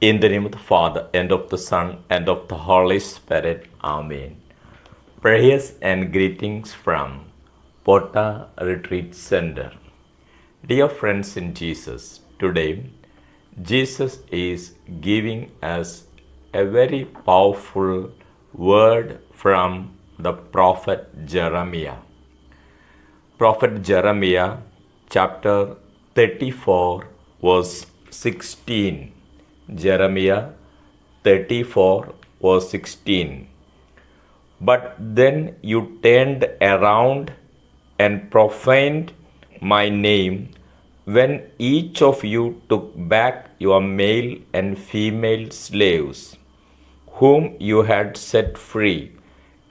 In the name of the Father, and of the Son, and of the Holy Spirit. Amen. Prayers and greetings from Pota Retreat Center. Dear friends in Jesus, today Jesus is giving us a very powerful word from the prophet Jeremiah. Prophet Jeremiah, chapter 34, verse 16. Jeremiah 34, verse 16. But then you turned around and profaned my name when each of you took back your male and female slaves, whom you had set free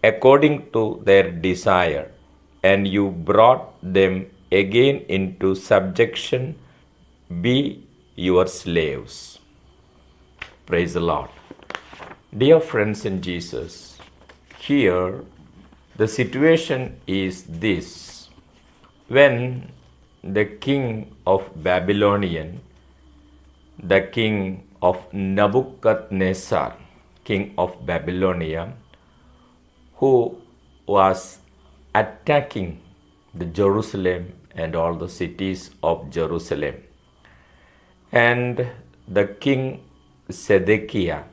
according to their desire, and you brought them again into subjection. Be your slaves. Praise the Lord. Dear friends in Jesus, here the situation is this. When the king of Babylonian, the king of Nebuchadnezzar, king of Babylonia, who was attacking the Jerusalem and all the cities of Jerusalem, and the king Zedekiah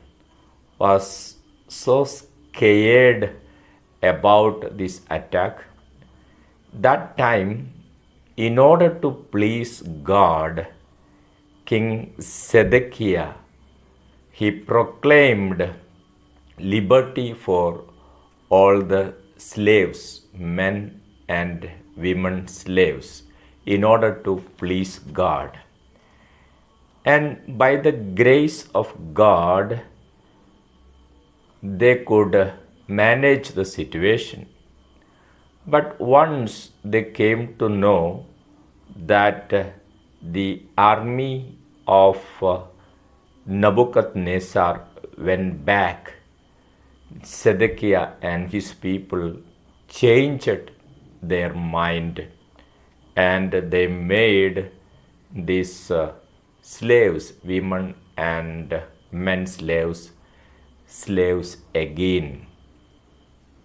was so scared about this attack. That time, in order to please God, King Zedekiah, he proclaimed liberty for all the slaves, men and women slaves, in order to please God. And by the grace of God, they could manage the situation. But once they came to know that the army of Nebuchadnezzar went back, Zedekiah and his people changed their mind, and they made these slaves, women and men slaves, slaves again.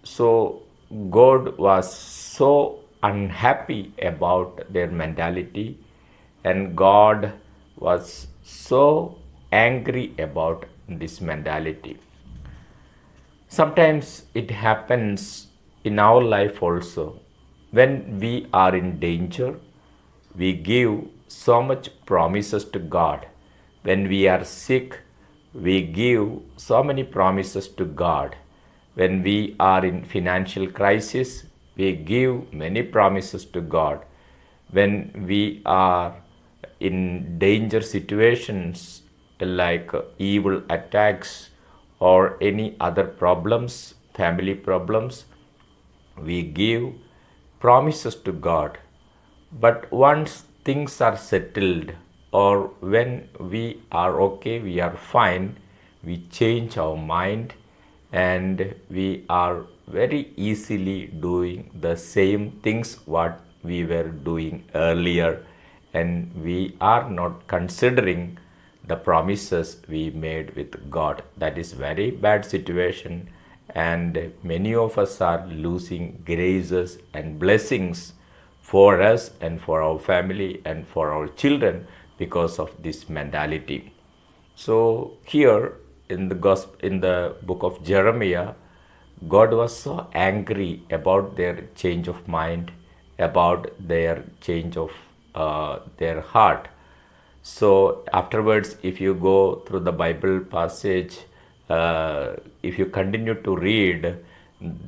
So God was so unhappy about their mentality, and God was so angry about this mentality. Sometimes it happens in our life also. When we are in danger, we give so much promises to God. When we are sick, we give so many promises to God. When we are in financial crisis, we give many promises to God. When we are in danger situations like evil attacks or any other problems, family problems, we give promises to God. But once things are settled, or when we are okay, we are fine, we change our mind, and we are very easily doing the same things what we were doing earlier, and we are not considering the promises we made with God. That is very bad situation, and many of us are losing graces and blessings for us and for our family and for our children because of this mentality. So here in the book of Jeremiah, God was so angry about their change of mind, about their change of their heart. So afterwards, if you go through the Bible passage, if you continue to read,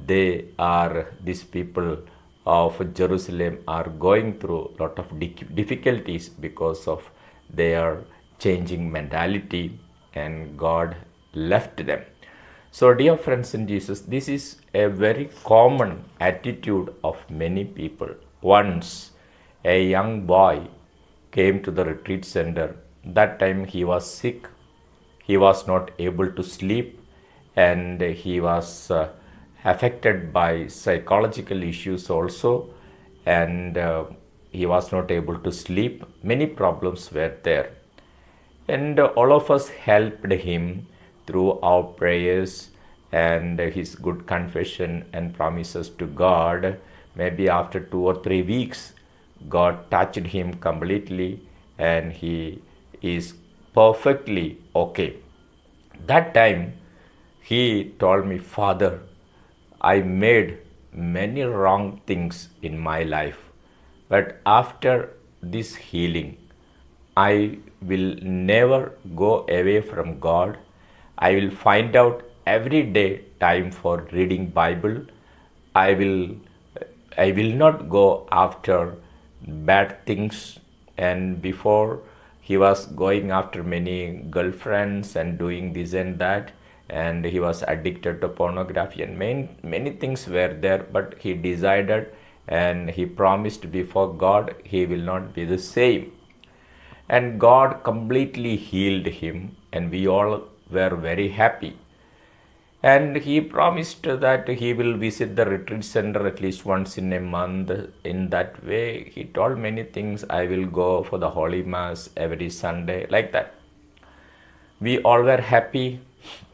these people of Jerusalem are going through a lot of difficulties because of their changing mentality, and God left them. So dear friends in Jesus, this is a very common attitude of many people. Once a young boy came to the retreat center. That time he was sick, he was not able to sleep, and he was affected by psychological issues also, and he was not able to sleep. Many problems were there. And all of us helped him through our prayers and his good confession and promises to God. Maybe after 2 or 3 weeks, God touched him completely and he is perfectly okay. That time, he told me, Father, I made many wrong things in my life, but after this healing, I will never go away from God. I will find out every day time for reading Bible. I will I will not go after bad things. And before, he was going after many girlfriends and doing this and that, and he was addicted to pornography and many things were there, but he decided and he promised before God he will not be the same. And God completely healed him, and we all were very happy. And he promised that he will visit the retreat center at least once in a month. In that way, he told many things. I will go for the Holy Mass every Sunday, like that. We all were happy.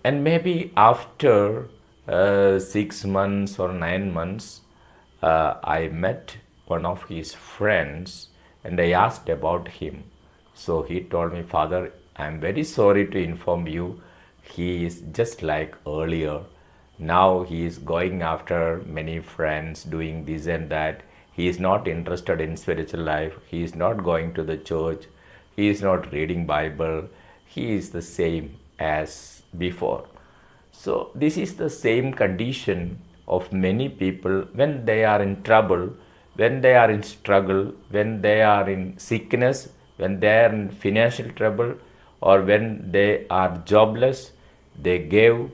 And maybe after 6 months or 9 months, I met one of his friends and I asked about him. So he told me, Father, I am very sorry to inform you, he is just like earlier. Now he is going after many friends, doing this and that. He is not interested in spiritual life. He is not going to the church. He is not reading Bible. He is the same as before. So this is the same condition of many people when they are in trouble, when they are in struggle, when they are in sickness, when they are in financial trouble, or when they are jobless. They gave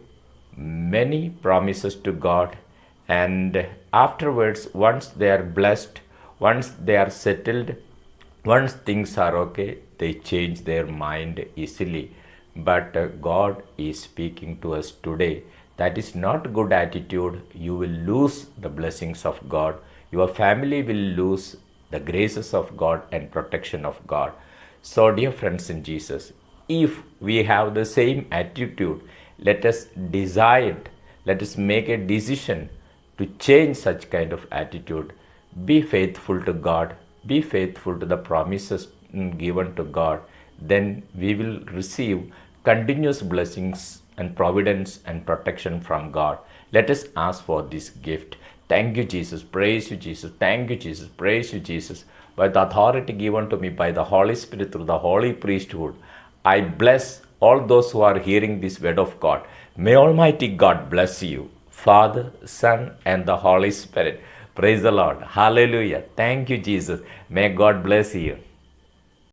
many promises to God, and afterwards, once they are blessed, once they are settled, once things are okay, they change their mind easily. But God is speaking to us today. That is not good attitude. You will lose the blessings of God. Your family will lose the graces of God and protection of God. So, dear friends in Jesus, if we have the same attitude, let us decide, let us make a decision to change such kind of attitude. Be faithful to God, be faithful to the promises given to God. Then we will receive continuous blessings and providence and protection from God. Let us ask for this gift. Thank you, Jesus. Praise you, Jesus. Thank you, Jesus. Praise you, Jesus. By the authority given to me by the Holy Spirit through the holy priesthood, I bless all those who are hearing this word of God. May Almighty God bless you, Father, Son, and the Holy Spirit. Praise the Lord. Hallelujah. Thank you, Jesus. May God bless you.